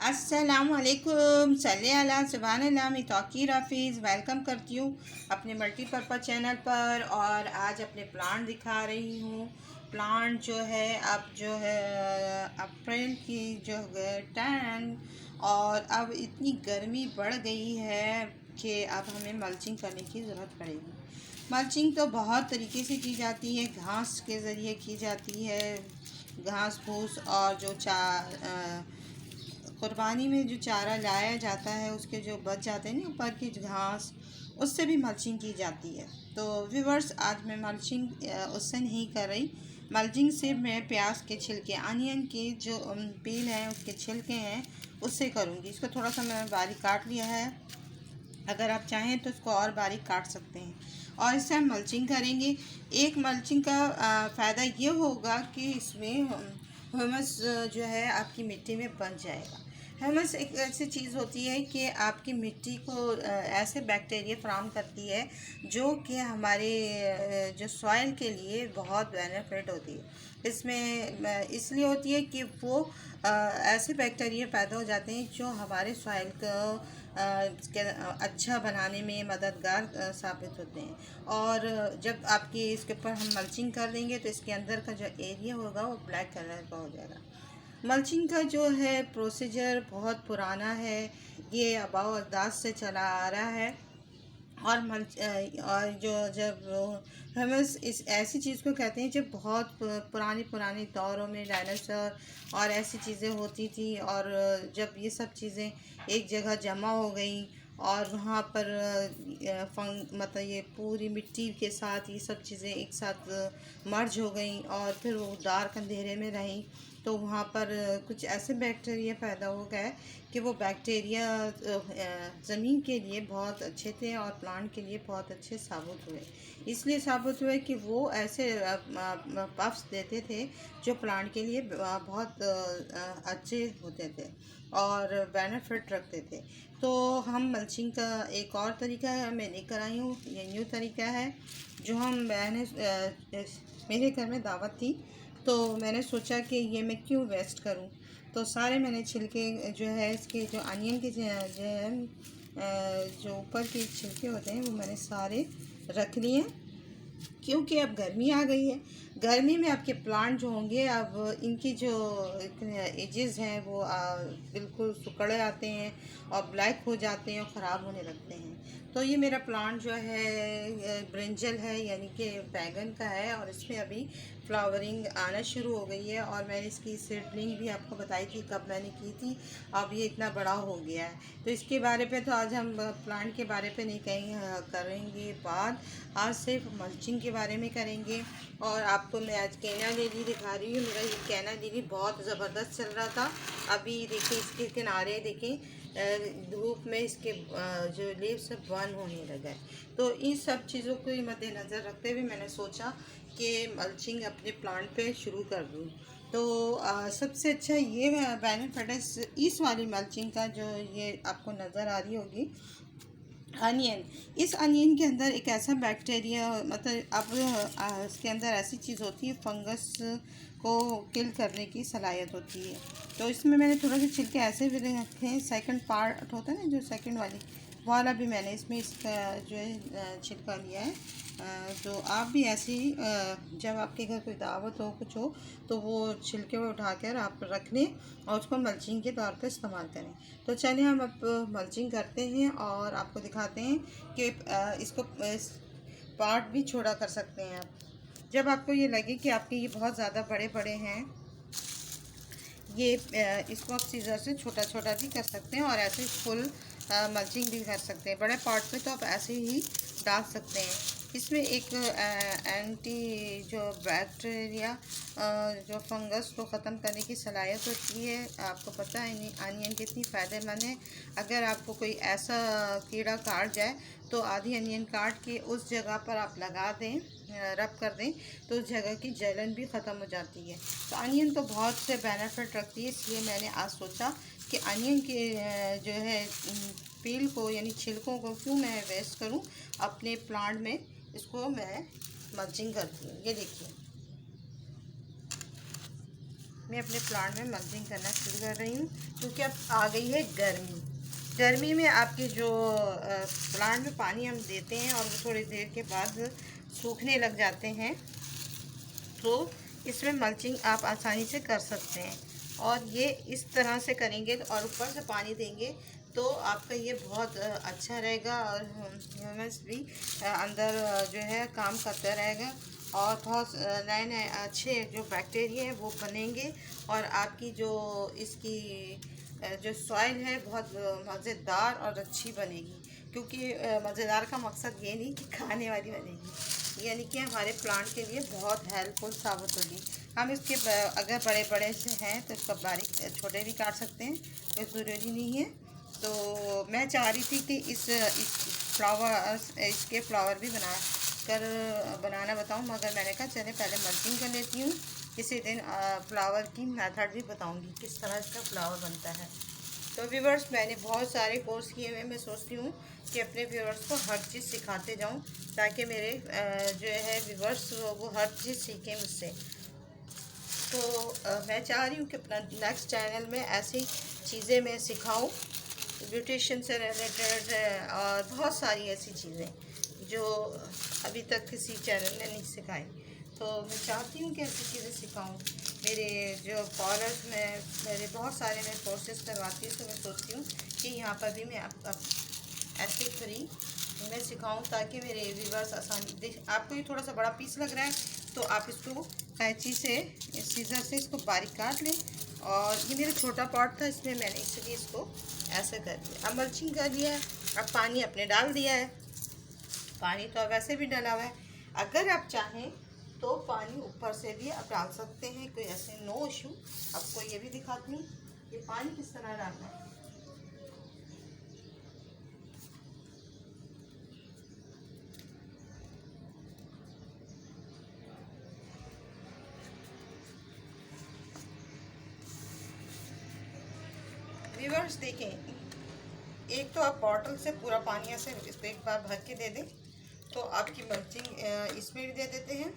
अस्सलामुअलैकुम सल्ले अला सुभानअल्लाह। मैं तौकीर हफीज़ वेलकम करती हूँ अपने मल्टीपर्पज़ चैनल पर। और आज अपने प्लांट दिखा रही हूँ। प्लांट जो है अब जो है अप्रैल की जो है 10 और अब इतनी गर्मी बढ़ गई है कि अब हमें मल्चिंग करने की ज़रूरत पड़ेगी। मल्चिंग तो बहुत तरीके से की जाती है, घास के ज़रिए की जाती है, घास फूस और जो कुर्बानी में जो चारा लाया जाता है उसके जो बच जाते हैं ना ऊपर की घास, उससे भी मल्चिंग की जाती है। तो व्यूवर्स, आज मैं मल्चिंग उससे नहीं कर रही। मल्चिंग सिर्फ मैं प्याज के छिलके, अनियन के जो पील हैं उसके छिलके हैं उससे करूँगी। इसको थोड़ा सा मैं बारीक काट लिया है, अगर आप चाहें तो इसको और बारीक काट सकते हैं। और इससे हम मल्चिंग करेंगे। एक मल्चिंग का फ़ायदा ये होगा कि इसमें ह्यूमस जो है आपकी मिट्टी में बन जाएगा। ह्यूमस एक ऐसी चीज़ होती है कि आपकी मिट्टी को ऐसे बैक्टीरिया फ्राम करती है जो कि हमारे जो सॉइल के लिए बहुत बेनिफिट होती है। इसमें इसलिए होती है कि वो ऐसे बैक्टीरिया पैदा हो जाते हैं जो हमारे सॉइल को अच्छा बनाने में मददगार साबित होते हैं। और जब आपकी इसके ऊपर हम मल्चिंग कर देंगे तो इसके अंदर का जो एरिया होगा वो ब्लैक कलर का हो जाएगा। मल्चिंग का जो है प्रोसीजर बहुत पुराना है, ये अबाव अजदाद से चला आ रहा है। और और जो जब ह्यूमस इस ऐसी चीज़ को कहते हैं जब बहुत पुराने पुराने दौरों में डायनासोर और ऐसी चीज़ें होती थी, और जब ये सब चीज़ें एक जगह जमा हो गई और वहाँ पर मतलब ये पूरी मिट्टी के साथ ये सब चीज़ें एक साथ मर्ज हो गई और फिर वो डार्क अंधेरे में रहीं, तो वहाँ पर कुछ ऐसे बैक्टीरिया पैदा हो गए कि वो बैक्टीरिया ज़मीन के लिए बहुत अच्छे थे और प्लांट के लिए बहुत अच्छे साबित हुए। इसलिए साबित हुए कि वो ऐसे पफ्स देते थे जो प्लांट के लिए बहुत अच्छे होते थे और बेनिफिट रखते थे। तो हम मल्चिंग का एक और तरीका है मैं लेकर आई हूँ, ये न्यू तरीका है जो मैंने मेरे घर में दावत थी तो मैंने सोचा कि ये मैं क्यों वेस्ट करूं। तो सारे मैंने छिलके जो है इसके जो अनियन के जो ऊपर के छिलके होते हैं वो मैंने सारे रख लिए, क्योंकि अब गर्मी आ गई है। गर्मी में आपके प्लांट जो होंगे अब इनकी जो एजेस हैं वो बिल्कुल सुकड़े आते हैं और ब्लैक हो जाते हैं और ख़राब होने लगते हैं। तो ये मेरा प्लांट जो है ब्रिंजल है, यानी कि बैगन का है, और इसमें अभी फ्लावरिंग आना शुरू हो गई है। और मैंने इसकी सीडलिंग भी आपको बताई थी कब मैंने की थी। अब ये इतना बड़ा हो गया है, तो इसके बारे पे तो आज हम प्लांट के बारे पे नहीं करेंगे बात। आज सिर्फ मल्चिंग के बारे में करेंगे। और आपको मैं आज कैना लिली दिखा रही हूँ। मेरा ये कैना लिली बहुत ज़बरदस्त चल रहा था। अभी देखिए इसके किनारे देखें, धूप में इसके जो लीव्स बर्न होने लगा है। तो इन सब चीज़ों को मद्देनज़र रखते हुए मैंने सोचा कि मल्चिंग अपने प्लांट पे शुरू कर दूँ। तो सबसे अच्छा ये बेनिफिट है इस वाली मल्चिंग का, जो ये आपको नज़र आ रही होगी अनियन। इस अनियन के अंदर एक ऐसा बैक्टीरिया, मतलब अब इसके अंदर ऐसी चीज़ होती है फंगस को किल करने की सलाहियत होती है। तो इसमें मैंने थोड़ा सा छिलके ऐसे भी रखे हैं, सेकंड पार्ट होता है ना जो सेकंड वाला भी मैंने इसमें इसका जो है छिलका लिया है। तो आप भी ऐसे ही जब आपके घर कोई दावत हो कुछ हो तो वो छिलके में उठाकर आप रख लें और उसको मल्चिंग के तौर पे इस्तेमाल करें। तो चलिए हम अब मल्चिंग करते हैं और आपको दिखाते हैं कि इसको पार्ट भी छोड़ा कर सकते हैं आप। जब आपको ये लगे कि आपके ये बहुत ज़्यादा बड़े बड़े हैं, ये इसको आप सीज़र से छोटा छोटा भी कर सकते हैं और ऐसे फुल मल्चिंग भी कर सकते हैं। बड़े पार्ट पे तो आप ऐसे ही डाल सकते हैं। इसमें एक एंटी जो बैक्टीरिया जो फंगस को ख़त्म करने की सलाहियत होती है। आपको पता है अनियन कितनी फ़ायदेमंद है। अगर आपको कोई ऐसा कीड़ा काट जाए तो आधी अनियन काट के उस जगह पर आप लगा दें, रब कर दें, तो उस जगह की जलन भी ख़त्म हो जाती है। तो अनियन तो बहुत से बेनिफिट रखती है, इसलिए मैंने आज सोचा कि अनियन के जो है पील को यानी छिलकों को क्यों मैं वेस्ट करूं, अपने प्लांट में इसको मैं मल्चिंग करती हूँ। ये देखिए मैं अपने प्लांट में मल्चिंग करना शुरू कर रही हूँ, क्योंकि अब आ गई है गर्मी। गर्मी में आपके जो प्लांट में पानी हम देते हैं और वो थोड़ी देर के बाद सूखने लग जाते हैं, तो इसमें मल्चिंग आप आसानी से कर सकते हैं। और ये इस तरह से करेंगे और ऊपर से पानी देंगे तो आपका ये बहुत अच्छा रहेगा, और ह्यूमस भी अंदर जो है काम करता रहेगा, और बहुत नए नए अच्छे जो बैक्टीरिया है वो बनेंगे, और आपकी जो इसकी जो सॉइल है बहुत मज़ेदार और अच्छी बनेगी। क्योंकि मज़ेदार का मकसद ये नहीं कि खाने वाली बनेगी, यानी कि हमारे प्लांट के लिए बहुत हेल्पफुल साबित होगी। हम इसके अगर बड़े बड़े से हैं तो इसका बारीक छोटे भी काट सकते हैं, कोई ज़रूरी नहीं है। तो मैं चाह रही थी कि इस इसके फ्लावर भी बनाना बताऊं, मगर मैंने कहा चले पहले मल्चिंग कर लेती हूँ, इसी दिन फ्लावर की मेथड भी बताऊंगी किस तरह इसका फ्लावर बनता है। तो व्यूवर्स, मैंने बहुत सारे कोर्स किए हुए, मैं सोचती हूँ कि अपने व्यूवर्स को हर चीज़ सिखाते जाऊँ, ताकि मेरे जो है व्यूवर्स वो हर चीज़ सीखें मुझसे। तो मैं चाह रही हूँ कि अपना नेक्स्ट चैनल में ऐसी चीज़ें मैं सिखाऊँ, ब्यूटिशियन से रिलेटेड, और बहुत सारी ऐसी चीज़ें जो अभी तक किसी चैनल ने नहीं सिखाई। तो मैं चाहती हूँ कि ऐसी चीज़ें सिखाऊँ। मेरे जो कॉलर्स में मेरे बहुत सारे मैं कोर्सेज करवाती हूँ, तो मैं सोचती हूँ कि यहाँ पर भी मैं ऐसे फ्री मैं सिखाऊँ, ताकि मेरे व्यूअर्स आसानी देख। आपको ये थोड़ा सा बड़ा पीस लग रहा है तो आप इसको कैंची से, सीजर से इसको बारीक काट लें। और ये मेरा छोटा पॉट था, इसमें मैंने इसलिए इसको ऐसे कर दिया। अब मल्चिंग कर दिया है, अब पानी अपने डाल दिया है। पानी तो अब वैसे भी डाला हुआ है, अगर आप चाहें तो पानी ऊपर से भी आप डाल सकते हैं, कोई ऐसे नो इशू। आपको ये भी दिखाती हूँ कि पानी किस तरह डालना है। व्यूअर्स देखें, एक तो आप बॉटल से पूरा पानी ऐसे इसको एक बार भर के दे दें, तो आपकी मल्चिंग इसमें भी दे देते हैं।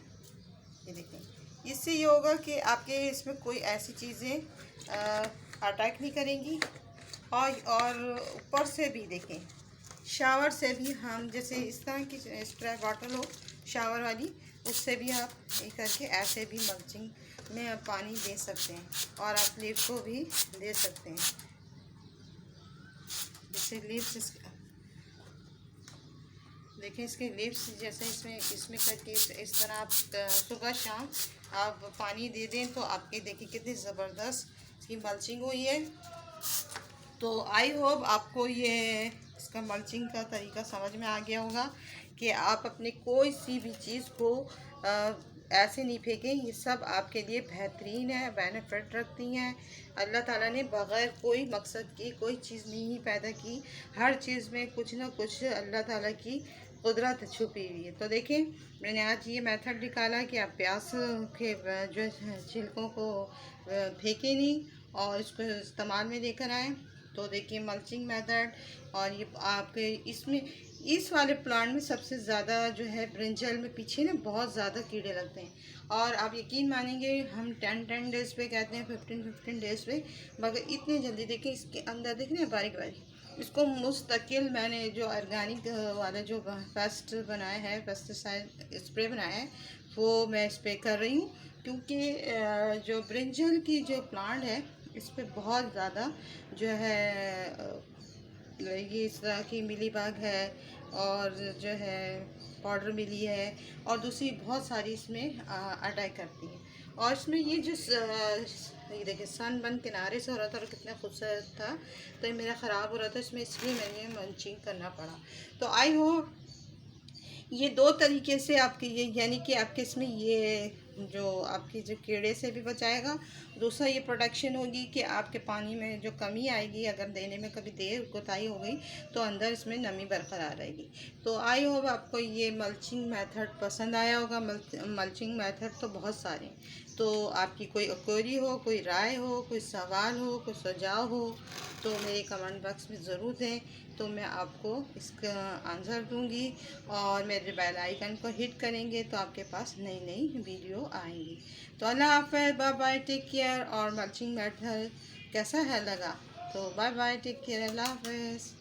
ये देखें, इससे ये होगा कि आपके इसमें कोई ऐसी चीज़ें अटैक नहीं करेंगी। और ऊपर से भी देखें, शावर से भी हम जैसे इस तरह की स्प्रे बॉटल हो शावर वाली, उससे भी आप ये करके ऐसे भी मल्चिंग में पानी दे सकते हैं, और आप लीफ को भी दे सकते हैं। जैसे लीव्स देखिए, इसके लीव्स जैसे इसमें करके इस तरह आप सुबह शाम आप पानी दे दें, तो आपकी देखिए कितनी ज़बरदस्त इसकी मल्चिंग हुई है। तो आई होप आपको ये इसका मल्चिंग का तरीका समझ में आ गया होगा कि आप अपने कोई सी भी चीज़ को ऐसे नहीं फेंकें। ये सब आपके लिए बेहतरीन है, बेनिफिट रखती हैं। अल्लाह ताला ने बग़ैर कोई मकसद की कोई चीज़ नहीं पैदा की, हर चीज़ में कुछ ना कुछ अल्लाह ताला की कुदरत छुपी हुई है। तो देखें, मैंने आज ये मेथड निकाला कि आप प्याज के जो छिलकों को फेंकें नहीं और इसको इस्तेमाल में लेकर आएँ। तो देखिए मल्चिंग मेथड, और ये आपके इसमें इस वाले प्लांट में सबसे ज़्यादा जो है ब्रिंजल में पीछे ना बहुत ज़्यादा कीड़े लगते हैं। और आप यकीन मानेंगे, हम 10 डेज़ पे कहते हैं, 15 डेज़ पे, मगर इतने जल्दी देखें इसके अंदर देख रहे हैं बारीक बारीक। इसको मुस्तकिल मैंने जो ऑर्गेनिक वाला जो पेस्ट बनाया है, पेस्टिसाइड स्प्रे बनाया है, वो मैं स्प्रे कर रही हूँ। क्योंकि जो ब्रिंजल की जो प्लांट है, इस पर बहुत ज़्यादा जो है ये इस तरह की मिली बाग है, और जो है पाउडर मिली है, और दूसरी बहुत सारी इसमें अटैक करती है। और इसमें ये जो ये देखिए सन बन किनारे से हो रहा था और कितना खूबसूरत था, तो ये मेरा ख़राब हो रहा था इसमें, इसलिए मैंने मल्चिंग करना पड़ा। तो आई होप ये दो तरीके से आपके ये, यानी कि आपके इसमें ये जो आपकी जो कीड़े से भी बचाएगा, दूसरा ये प्रोटेक्शन होगी कि आपके पानी में जो कमी आएगी, अगर देने में कभी देर कोताही हो गई तो अंदर इसमें नमी बरकरार रहेगी। तो आई होप आपको ये मल्चिंग मेथड पसंद आया होगा। मल्चिंग मेथड तो बहुत सारे हैं, तो आपकी कोई क्वेरी हो, कोई राय हो, कोई सवाल हो, कोई सुझाव हो, तो मेरे कमेंट बॉक्स में ज़रूर दें, तो मैं आपको इसका आंसर दूंगी। और मेरे बेल आइकन को हिट करेंगे तो आपके पास नई नई वीडियो आएंगी। तो अल्लाह हाफ़िज़, बाय बाय, टेक केयर। और मल्चिंग मेथड कैसा है लगा, तो बाय बाय, टेक केयर, अल्लाह हाफ़िज़।